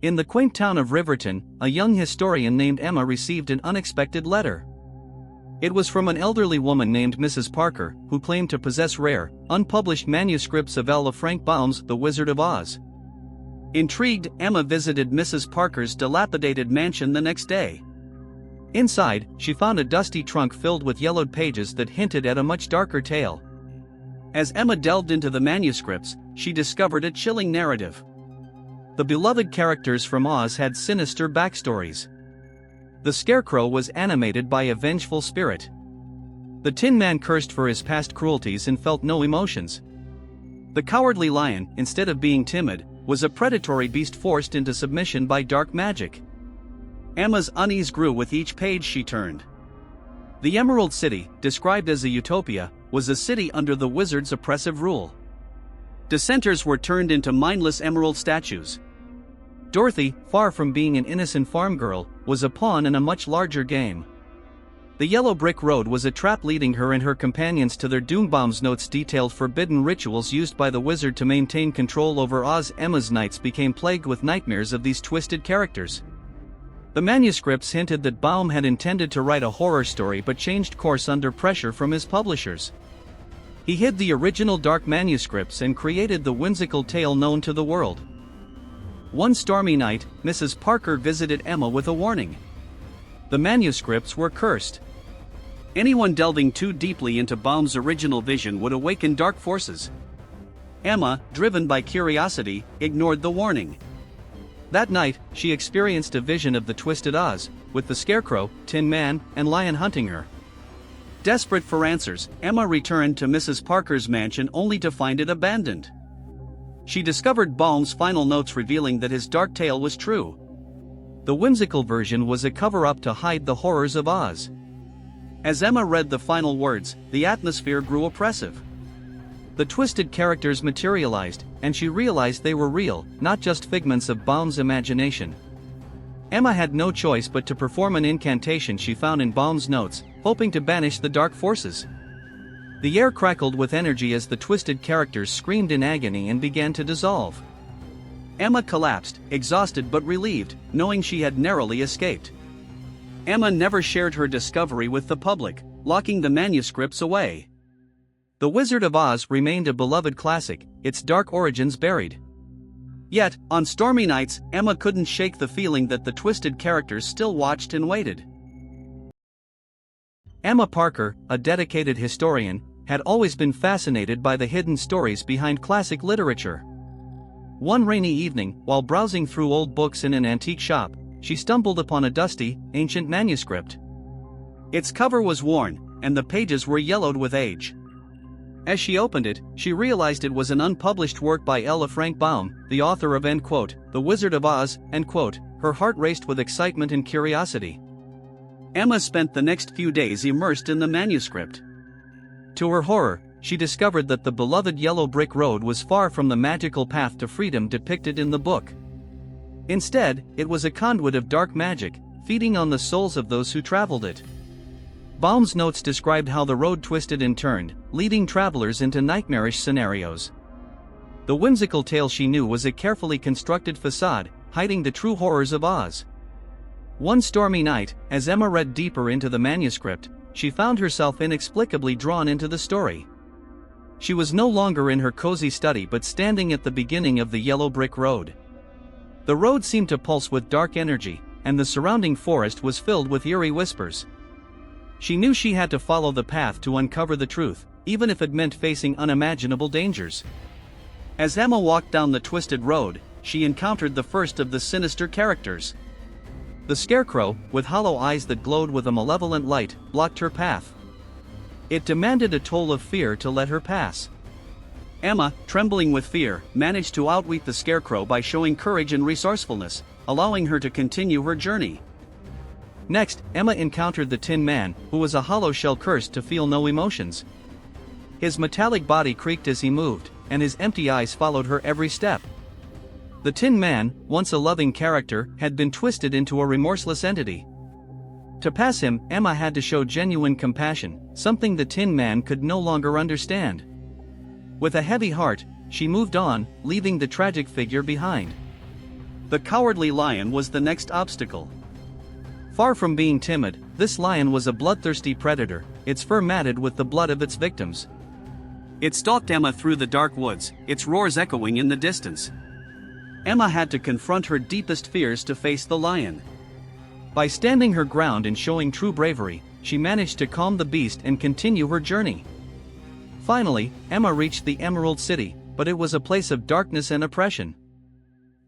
In the quaint town of Riverton, a young historian named Emma received an unexpected letter. It was from an elderly woman named Mrs. Parker, who claimed to possess rare, unpublished manuscripts of L. Frank Baum's The Wizard of Oz. Intrigued, Emma visited Mrs. Parker's dilapidated mansion the next day. Inside, she found a dusty trunk filled with yellowed pages that hinted at a much darker tale. As Emma delved into the manuscripts, she discovered a chilling narrative. The beloved characters from Oz had sinister backstories. The Scarecrow was animated by a vengeful spirit. The Tin Man cursed for his past cruelties and felt no emotions. The Cowardly Lion, instead of being timid, was a predatory beast forced into submission by dark magic. Emma's unease grew with each page she turned. The Emerald City, described as a utopia, was a city under the wizard's oppressive rule. Dissenters were turned into mindless emerald statues. Dorothy, far from being an innocent farm girl, was a pawn in a much larger game. The yellow brick road was a trap leading her and her companions to their doom. Baum's notes detailed forbidden rituals used by the wizard to maintain control over Oz. Emma's nights became plagued with nightmares of these twisted characters. The manuscripts hinted that Baum had intended to write a horror story but changed course under pressure from his publishers. He hid the original dark manuscripts and created the whimsical tale known to the world. One stormy night, Mrs. Parker visited Emma with a warning. The manuscripts were cursed. Anyone delving too deeply into Baum's original vision would awaken dark forces. Emma, driven by curiosity, ignored the warning. That night, she experienced a vision of the twisted Oz, with the Scarecrow, Tin Man, and Lion hunting her. Desperate for answers, Emma returned to Mrs. Parker's mansion only to find it abandoned. She discovered Baum's final notes revealing that his dark tale was true. The whimsical version was a cover-up to hide the horrors of Oz. As Emma read the final words, the atmosphere grew oppressive. The twisted characters materialized, and she realized they were real, not just figments of Baum's imagination. Emma had no choice but to perform an incantation she found in Baum's notes, hoping to banish the dark forces. The air crackled with energy as the twisted characters screamed in agony and began to dissolve. Emma collapsed, exhausted but relieved, knowing she had narrowly escaped. Emma never shared her discovery with the public, locking the manuscripts away. The Wizard of Oz remained a beloved classic, its dark origins buried. Yet, on stormy nights, Emma couldn't shake the feeling that the twisted characters still watched and waited. Emma Parker, a dedicated historian, had always been fascinated by the hidden stories behind classic literature. One rainy evening, while browsing through old books in an antique shop, she stumbled upon a dusty, ancient manuscript. Its cover was worn, and the pages were yellowed with age. As she opened it, she realized it was an unpublished work by L. Frank Baum, the author of The Wizard of Oz. Her heart raced with excitement and curiosity. Emma spent the next few days immersed in the manuscript. To her horror, she discovered that the beloved yellow brick road was far from the magical path to freedom depicted in the book. Instead, it was a conduit of dark magic, feeding on the souls of those who traveled it. Baum's notes described how the road twisted and turned, leading travelers into nightmarish scenarios. The whimsical tale she knew was a carefully constructed facade, hiding the true horrors of Oz. One stormy night, as Emma read deeper into the manuscript, she found herself inexplicably drawn into the story. She was no longer in her cozy study but standing at the beginning of the yellow brick road. The road seemed to pulse with dark energy, and the surrounding forest was filled with eerie whispers. She knew she had to follow the path to uncover the truth, even if it meant facing unimaginable dangers. As Emma walked down the twisted road, she encountered the first of the sinister characters. The Scarecrow, with hollow eyes that glowed with a malevolent light, blocked her path. It demanded a toll of fear to let her pass. Emma, trembling with fear, managed to outwit the Scarecrow by showing courage and resourcefulness, allowing her to continue her journey. Next, Emma encountered the Tin Man, who was a hollow shell cursed to feel no emotions. His metallic body creaked as he moved, and his empty eyes followed her every step. The Tin Man, once a loving character, had been twisted into a remorseless entity. To pass him, Emma had to show genuine compassion, something the Tin Man could no longer understand. With a heavy heart, she moved on, leaving the tragic figure behind. The cowardly lion was the next obstacle. Far from being timid, this lion was a bloodthirsty predator, its fur matted with the blood of its victims. It stalked Emma through the dark woods, its roars echoing in the distance. Emma had to confront her deepest fears to face the lion. By standing her ground and showing true bravery, she managed to calm the beast and continue her journey. Finally, Emma reached the Emerald City, but it was a place of darkness and oppression.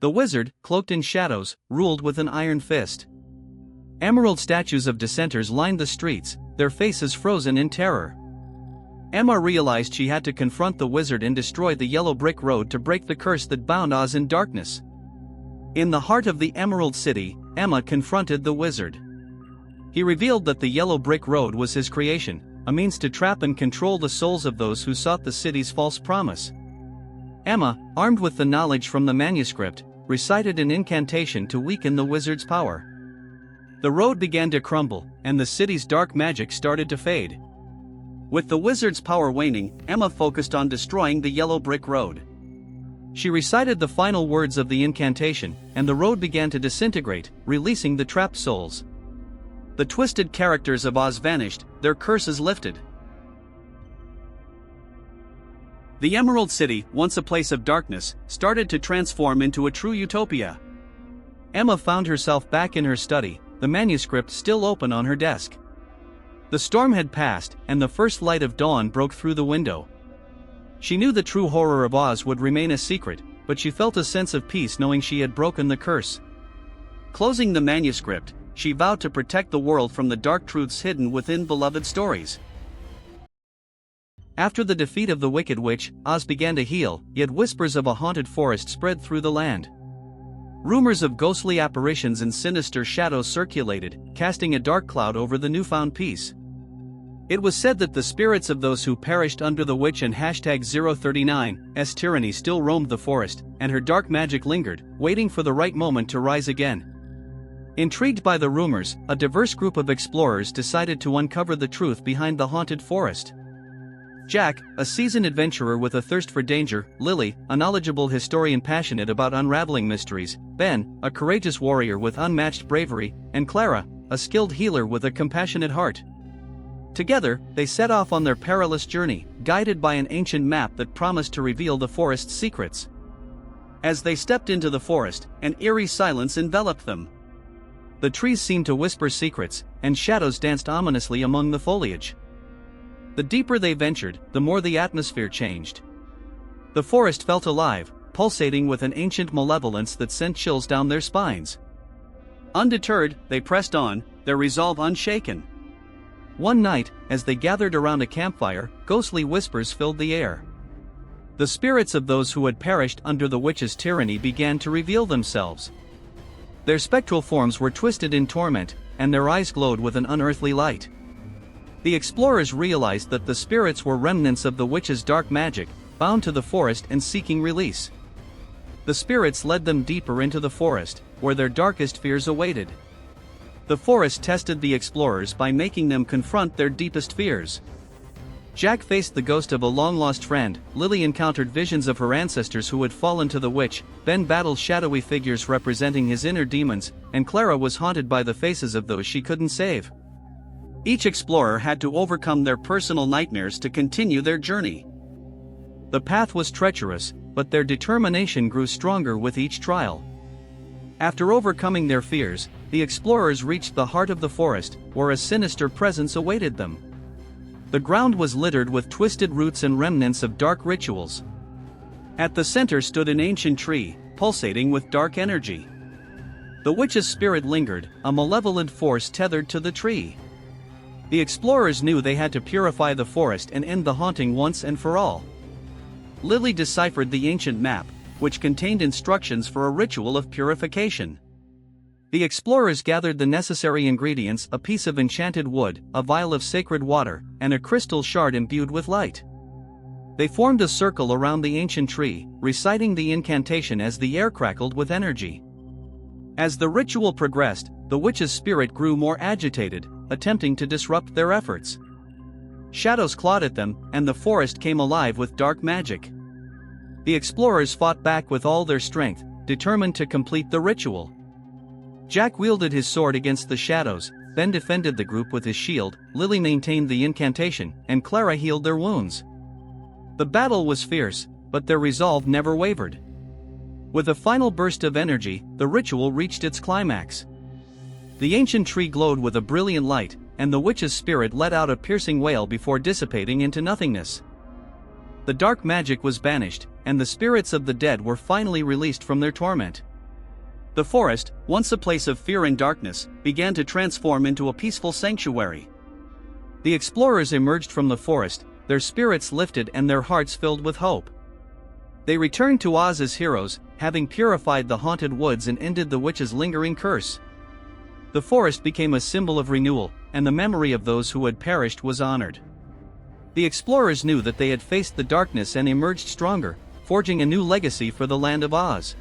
The wizard, cloaked in shadows, ruled with an iron fist. Emerald statues of dissenters lined the streets, their faces frozen in terror. Emma realized she had to confront the wizard and destroy the yellow brick road to break the curse that bound Oz in darkness. In the heart of the Emerald City, Emma confronted the wizard. He revealed that the yellow brick road was his creation, a means to trap and control the souls of those who sought the city's false promise. Emma, armed with the knowledge from the manuscript, recited an incantation to weaken the wizard's power. The road began to crumble, and the city's dark magic started to fade. With the wizard's power waning, Emma focused on destroying the yellow brick road. She recited the final words of the incantation, and the road began to disintegrate, releasing the trapped souls. The twisted characters of Oz vanished, their curses lifted. The Emerald City, once a place of darkness, started to transform into a true utopia. Emma found herself back in her study, the manuscript still open on her desk. The storm had passed, and the first light of dawn broke through the window. She knew the true horror of Oz would remain a secret, but she felt a sense of peace knowing she had broken the curse. Closing the manuscript, she vowed to protect the world from the dark truths hidden within beloved stories. After the defeat of the Wicked Witch, Oz began to heal, yet whispers of a haunted forest spread through the land. Rumors of ghostly apparitions and sinister shadows circulated, casting a dark cloud over the newfound peace. It was said that the spirits of those who perished under the witch and #039's tyranny still roamed the forest, and her dark magic lingered, waiting for the right moment to rise again. Intrigued by the rumors, a diverse group of explorers decided to uncover the truth behind the haunted forest. Jack, a seasoned adventurer with a thirst for danger, Lily, a knowledgeable historian passionate about unraveling mysteries, Ben, a courageous warrior with unmatched bravery, and Clara, a skilled healer with a compassionate heart. Together, they set off on their perilous journey, guided by an ancient map that promised to reveal the forest's secrets. As they stepped into the forest, an eerie silence enveloped them. The trees seemed to whisper secrets, and shadows danced ominously among the foliage. The deeper they ventured, the more the atmosphere changed. The forest felt alive, pulsating with an ancient malevolence that sent chills down their spines. Undeterred, they pressed on, their resolve unshaken. One night, as they gathered around a campfire, ghostly whispers filled the air. The spirits of those who had perished under the witch's tyranny began to reveal themselves. Their spectral forms were twisted in torment, and their eyes glowed with an unearthly light. The explorers realized that the spirits were remnants of the witch's dark magic, bound to the forest and seeking release. The spirits led them deeper into the forest, where their darkest fears awaited. The forest tested the explorers by making them confront their deepest fears. Jack faced the ghost of a long-lost friend, Lily encountered visions of her ancestors who had fallen to the witch, Ben battled shadowy figures representing his inner demons, and Clara was haunted by the faces of those she couldn't save. Each explorer had to overcome their personal nightmares to continue their journey. The path was treacherous, but their determination grew stronger with each trial. After overcoming their fears, the explorers reached the heart of the forest, where a sinister presence awaited them. The ground was littered with twisted roots and remnants of dark rituals. At the center stood an ancient tree, pulsating with dark energy. The witch's spirit lingered, a malevolent force tethered to the tree. The explorers knew they had to purify the forest and end the haunting once and for all. Lily deciphered the ancient map, which contained instructions for a ritual of purification. The explorers gathered the necessary ingredients: a piece of enchanted wood, a vial of sacred water, and a crystal shard imbued with light. They formed a circle around the ancient tree, reciting the incantation as the air crackled with energy. As the ritual progressed, the witch's spirit grew more agitated, attempting to disrupt their efforts. Shadows clawed at them, and the forest came alive with dark magic. The explorers fought back with all their strength, determined to complete the ritual. Jack wielded his sword against the shadows, then defended the group with his shield, Lily maintained the incantation, and Clara healed their wounds. The battle was fierce, but their resolve never wavered. With a final burst of energy, the ritual reached its climax. The ancient tree glowed with a brilliant light, and the witch's spirit let out a piercing wail before dissipating into nothingness. The dark magic was banished, and the spirits of the dead were finally released from their torment. The forest, once a place of fear and darkness, began to transform into a peaceful sanctuary. The explorers emerged from the forest, their spirits lifted and their hearts filled with hope. They returned to Oz as heroes, having purified the haunted woods and ended the witch's lingering curse. The forest became a symbol of renewal, and the memory of those who had perished was honored. The explorers knew that they had faced the darkness and emerged stronger, forging a new legacy for the land of Oz.